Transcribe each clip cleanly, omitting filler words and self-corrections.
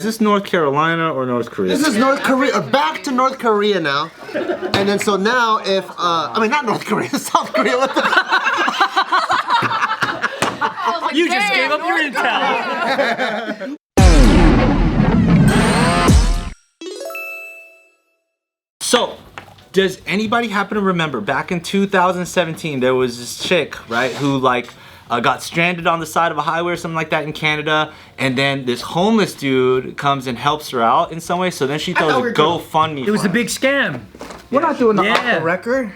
Is this North Carolina or North Korea? This is North Korea. Back to North Korea now. And then so now if I mean not North Korea, South Korea. What the? Like, you just gave up your intel. So, does anybody happen to remember back in 2017 there was this chick, right, who like got stranded on the side of a highway or something like that in Canada, and then this homeless dude comes and helps her out in some way, so then she throws a GoFundMe. It was a big scam. We're not doing the off the record.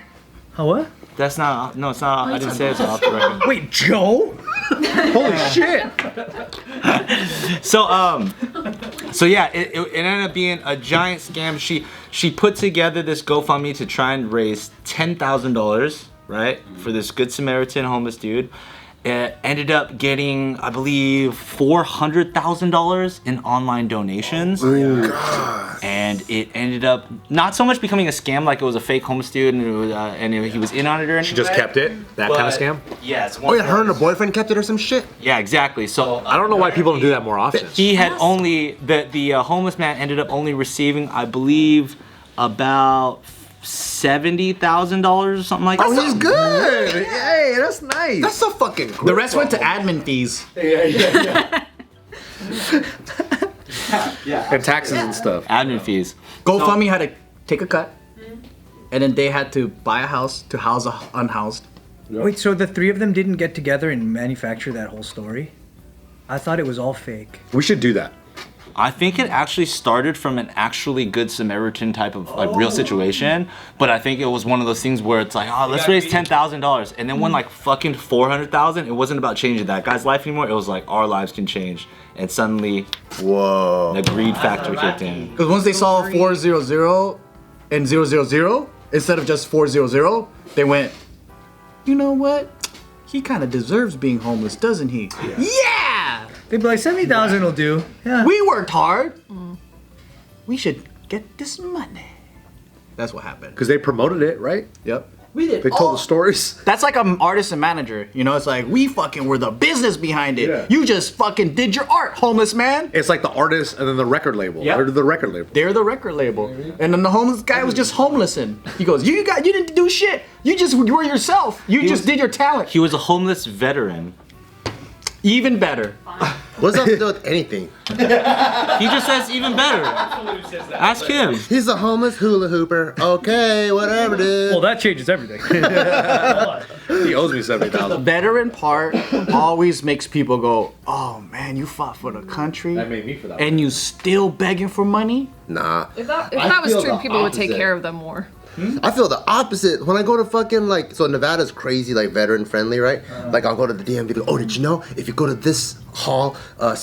Oh, what? That's not, no, it's not, I didn't say it's off the record. Wait, Joe? Holy shit. So yeah, it ended up being a giant scam. She put together this GoFundMe to try and raise $10,000, right, for this Good Samaritan homeless dude. It ended up getting, I believe, $400,000 in online donations. Oh, God. And it ended up not so much becoming a scam, like it was a fake homeless dude and, he was in on it or anything. She just kept it? That kind of scam? Yeah, it's Oh yeah, her and her boyfriend kept it or some shit? Yeah, exactly. So I don't know why people don't do that more often. he had only, the homeless man ended up only receiving, I believe, about $70,000 or something like that. Oh, he's good. Hey, that's nice. That's so fucking cool. The rest went to admin fees. Yeah. And taxes and stuff. Admin fees. GoFundMe had to take a cut, and then they had to buy a house to house the unhoused. Wait, so the three of them didn't get together and manufacture that whole story? I thought it was all fake. We should do that. I think it actually started from an actually Good Samaritan type of like real situation, but I think it was one of those things where it's like, oh, let's raise $10,000, and then when like fucking 400,000, it wasn't about changing that guy's life anymore. It was like our lives can change, and suddenly, whoa, the greed factor kicked in. Because once they saw 400 and 000 instead of just 400, they went, you know what? He kind of deserves being homeless, doesn't he? Yeah! They'd be like, 70,000 will do. Yeah. We worked hard. We should get this money. That's what happened. Because they promoted it, right? Yep. We did. They told the stories. That's like an artist and manager. You know, it's like, we fucking were the business behind it. Yeah. You just fucking did your art, homeless man. It's like the artist and then the record label. Yep. Or the record label. They're the record label. And then the homeless guy was just homeless and he goes, you didn't do shit. You just were yourself. You just did your talent. He was a homeless veteran. Even better. What does that have to do with anything? He just says even better. Ask him. He's a homeless hula hooper. Okay, whatever, dude. Well, that changes everything. He owes me The $70,000. veteran part always makes people go, oh man, you fought for the country. That made me for that. And you still begging for money? Nah. If that I was feel true, the people would take opposite. care of them more. I feel the opposite. When I go to fucking like, so Nevada's crazy like veteran friendly, right? Like I'll go to the DMV, like, oh, did you know if you go to this hall,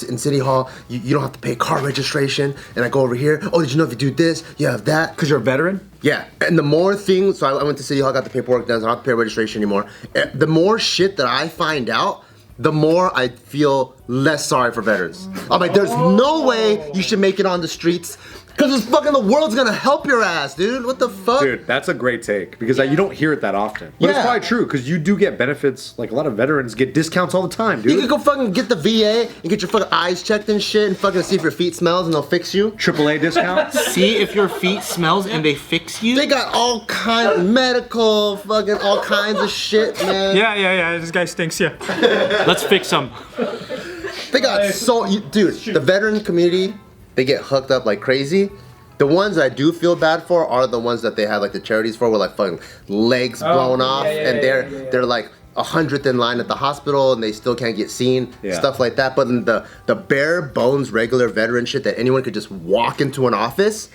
in City Hall, you don't have to pay car registration. And I go over here, oh, did you know if you do this, you have that? Because you're a veteran? Yeah, and the more things, so I went to City Hall, got the paperwork done, so I don't have to pay registration anymore. The more shit that I find out, the more I feel less sorry for veterans. I'm like, there's no way you should make it on the streets. Because it's fucking the world's gonna help your ass, dude. What the fuck? Dude, that's a great take because you don't hear it that often. But it's Yeah. probably true because you do get benefits. Like a lot of veterans get discounts all the time, You dude. can go fucking get the VA and get your fucking eyes checked and shit and fucking see if your feet smells and they'll fix you. AAA discounts. See if your feet smells and they fix you. They got all kind of medical, fucking all kinds of shit, man. Yeah, this guy stinks, yeah. Let's fix them. They got dude, the veteran community, they get hooked up like crazy. The ones I do feel bad for are the ones that they have like the charities for with like fucking legs blown off and they're like 100th in line at the hospital and they still can't get seen, stuff like that. But then the bare bones regular veteran shit that anyone could just walk into an office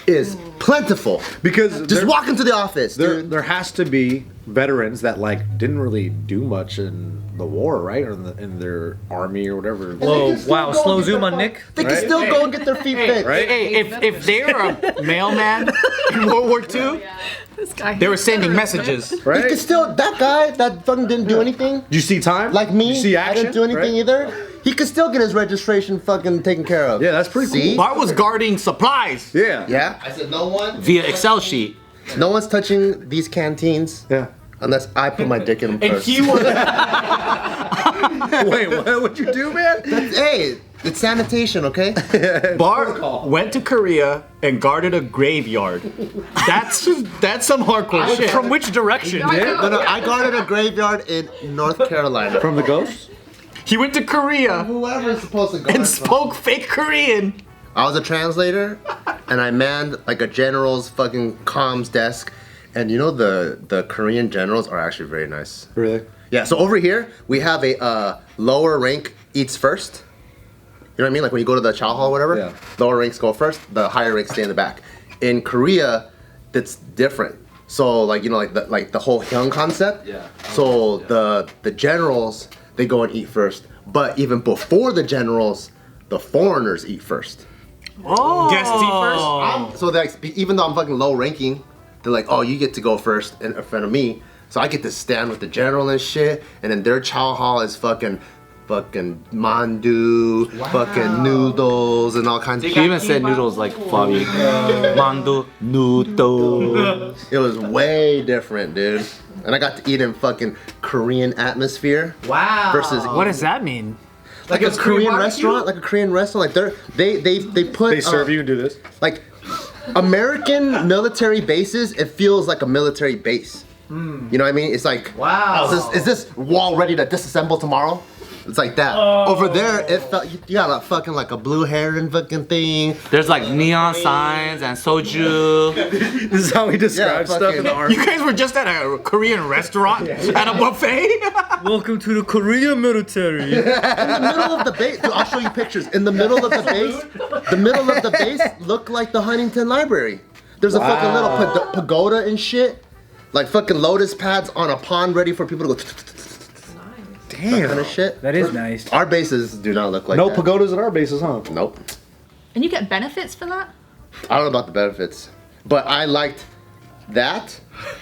is plentiful. Because just walk into the office, dude. There has to be veterans that like didn't really do much in the war, right? Or in their army or whatever. Whoa, wow, slow zoom on Nick. They can still go and get their feet fixed. Hey, if they were a mailman in World War II, This guy. they were sending messages. He Right? could still, that guy that fucking didn't do anything, Did you see time? like me, Did you see I action? didn't do anything right? either. He could still get his registration fucking taken care of. Yeah, that's pretty See? cool. Bart was guarding supplies. Yeah. Yeah, I said no one. Via Excel sheet. No one's touching these canteens Yeah. unless I put my dick in them And first. he was Wait, what would you do, man? Hey, It's sanitation, okay? Bart went to Korea and guarded a graveyard. That's some hardcore shit. From which direction? No, I guarded a graveyard in North Carolina. From the ghosts? He went to Korea Whoever's supposed to guard and spoke fake Korean. I was a translator, and I manned like a general's fucking comms desk. And you know the Korean generals are actually very nice. Really? Yeah, so over here, we have a lower rank eats first. You know what I mean? Like when you go to the chow hall or whatever, Yeah. lower ranks go first, the higher ranks stay in the back. In Korea, that's different. So like, you know, like the whole hyung concept. Yeah. So the generals, they go and eat first. But even before the generals, the foreigners eat first. Guests eat first. So like, even though I'm fucking low ranking, they're like, oh, you get to go first in front of me. So I get to stand with the general and shit, and then their chow hall is fucking mandu, fucking noodles, and all kinds of He shit. even said noodles like Fabi. Mandu noodle. It was way different, dude. And I got to eat in fucking Korean atmosphere. Wow. Versus What does that mean? like a Korean restaurant, like a Korean restaurant. Like they put They serve you and do this? like American military bases. It feels like a military base. You know what I mean? It's like, Wow. is this wall ready to disassemble tomorrow? It's like that. Over there, it felt you got a fucking like a blue heron fucking thing. There's like neon signs and soju. This is how he describes stuff in the army. You guys were just at a Korean restaurant at a buffet? Welcome to the Korean military. In the middle of the base, dude, I'll show you pictures. In the middle of the base looked like the Huntington Library. There's a fucking little pagoda and shit. Like fucking lotus pads on a pond ready for people to go. That kind of shit. That is nice. Our bases do not look like No that. pagodas at our bases, huh? Nope. And you get benefits for that? I don't know about the benefits, but I liked that.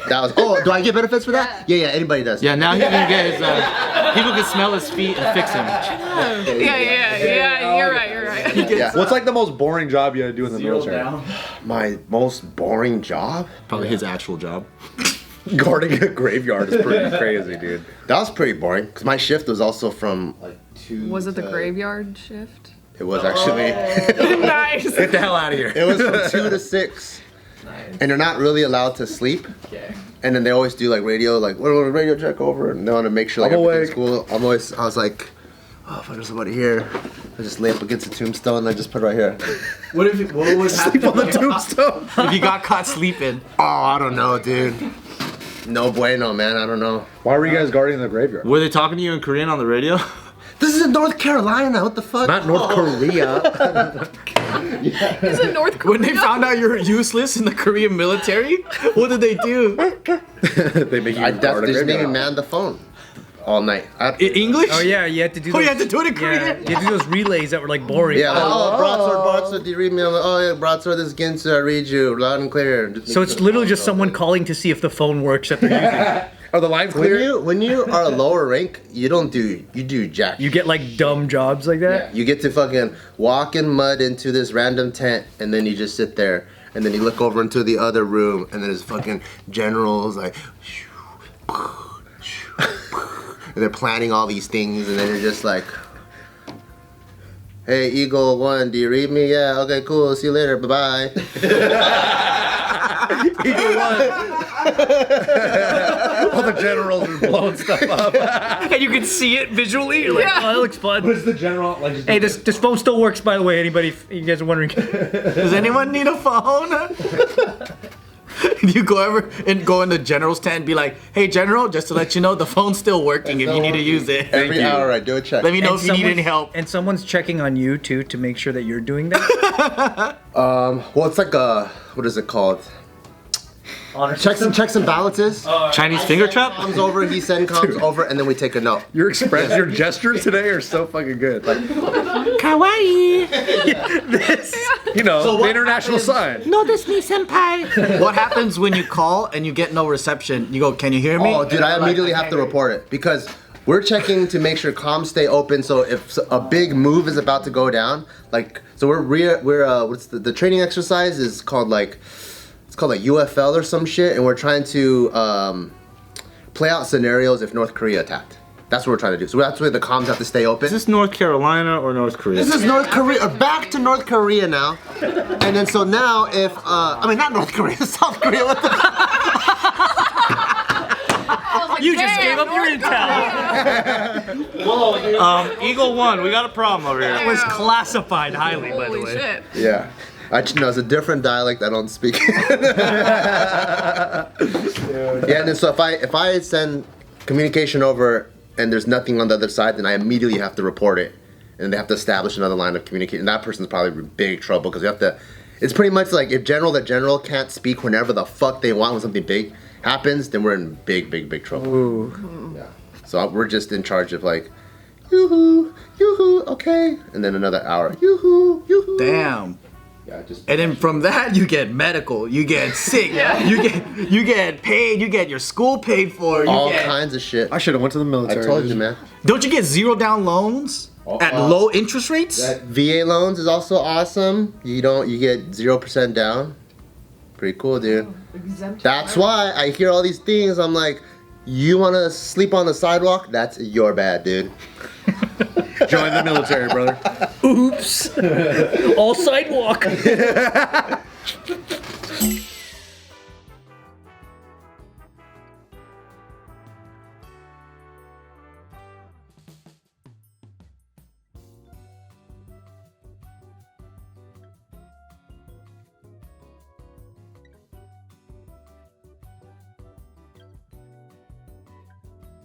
That was. Oh, do I get benefits for that? Yeah, anybody does. Yeah, now he can get his. People can smell his feet and fix him. Yeah, you're right. Yeah. What's like the most boring job you had to do in the military? My most boring job? Probably his actual job. Guarding a graveyard is pretty crazy, dude. That was pretty boring because my shift was also from like 2. Was it the graveyard shift? It was actually. Nice. Get the hell out of here. It was from 2 to 6. And they're not really allowed to sleep. And then they always do like radio, like, what a radio check over, and they want to make sure like I'm everything's awake. cool. I was like, oh, fuck, there's somebody here. I just lay up against the tombstone and I just put it right here. What would happen On the tombstone. if you got caught sleeping? Oh, I don't know, dude. No bueno, man. I don't know. Why were you guys guarding the graveyard? Were they talking to you in Korean on the radio? This is in North Carolina. What the fuck? Not North Korea. Is it North Korea? When they found out you're useless in the Korean military, what did they do? They make you I guard a just made me graveyard. man the phone all night. English? Oh yeah, you had to do. Oh, Those, you had to do it in Yeah, Korean? you had to do those relays that were like boring. Yeah, like, broadsword, do you read me? I'm like, oh yeah, broadsword, this is Ginsu, I read you loud and clear. So it's literally just someone calling to see if the phone works that they're using. Are the lines clear? When you are a lower rank, you do jack. You get like dumb jobs like that. You get to fucking walk in mud into this random tent, and then you just sit there, and then you look over into the other room, and then there's fucking generals like, and they're planning all these things, and then you're just like, hey, Eagle 1, do you read me? Yeah, okay, cool, see you later, bye-bye. All the generals are blowing stuff up. And you can see it visually. You're like, oh, that looks fun. What is the general like? Hey, this phone still works, by the way. Anybody, if you guys are wondering. Does anyone need a phone? You go in the general's tent and be like, hey general, just to let you know, the phone's still working if you need to use it. Every hour I do a check. Let me know And if you need any someone's- help. And someone's checking on you too to make sure that you're doing that. Well, it's like what is it called? Checks and balances. Chinese finger trap? Comes over, he sends comes over, and then we take a note. Your your gestures today are so fucking good. Like, Kawaii! you know, the international sign. Notice me, senpai! What happens when you call and you get no reception? You go, can you hear me? Oh, dude, I immediately have to report it because we're checking to make sure comms stay open. So if a big move is about to go down, like, so we're what's the training exercise is called like. It's called like UFL or some shit, and we're trying to play out scenarios if North Korea attacked. That's what we're trying to do. So that's why the comms have to stay open. Is this North Carolina or North Korea? This is North Korea. Back to North Korea now. And then so now if not North Korea, South Korea. What the? You just gave up your intel. Eagle 1, we got a problem over here. That was classified highly, by the Holy way. shit. Yeah. No, it's a different dialect I don't speak. Yeah, and then so if I send communication over and there's nothing on the other side, then I immediately have to report it. And they have to establish another line of communication. And that person's probably in big trouble because you have to. It's pretty much like if the general can't speak whenever the fuck they want when something big happens, then we're in big trouble. Ooh. Yeah. So we're just in charge of like, yoo-hoo, yoo-hoo, okay. And then another hour, yoo-hoo, yoo-hoo. Damn. Yeah, just. And then from that you get medical, you get sick, you get paid, you get your school paid for, you all get, kinds of shit. I should have went to the I military. told you, man. Don't you get 0 down loans at low interest rates? That VA loans is also awesome. You get 0% down. Pretty cool, dude. That's why I hear all these things. I'm like, you want to sleep on the sidewalk? That's your bad, dude. Join the military, brother. Oops. All sidewalk.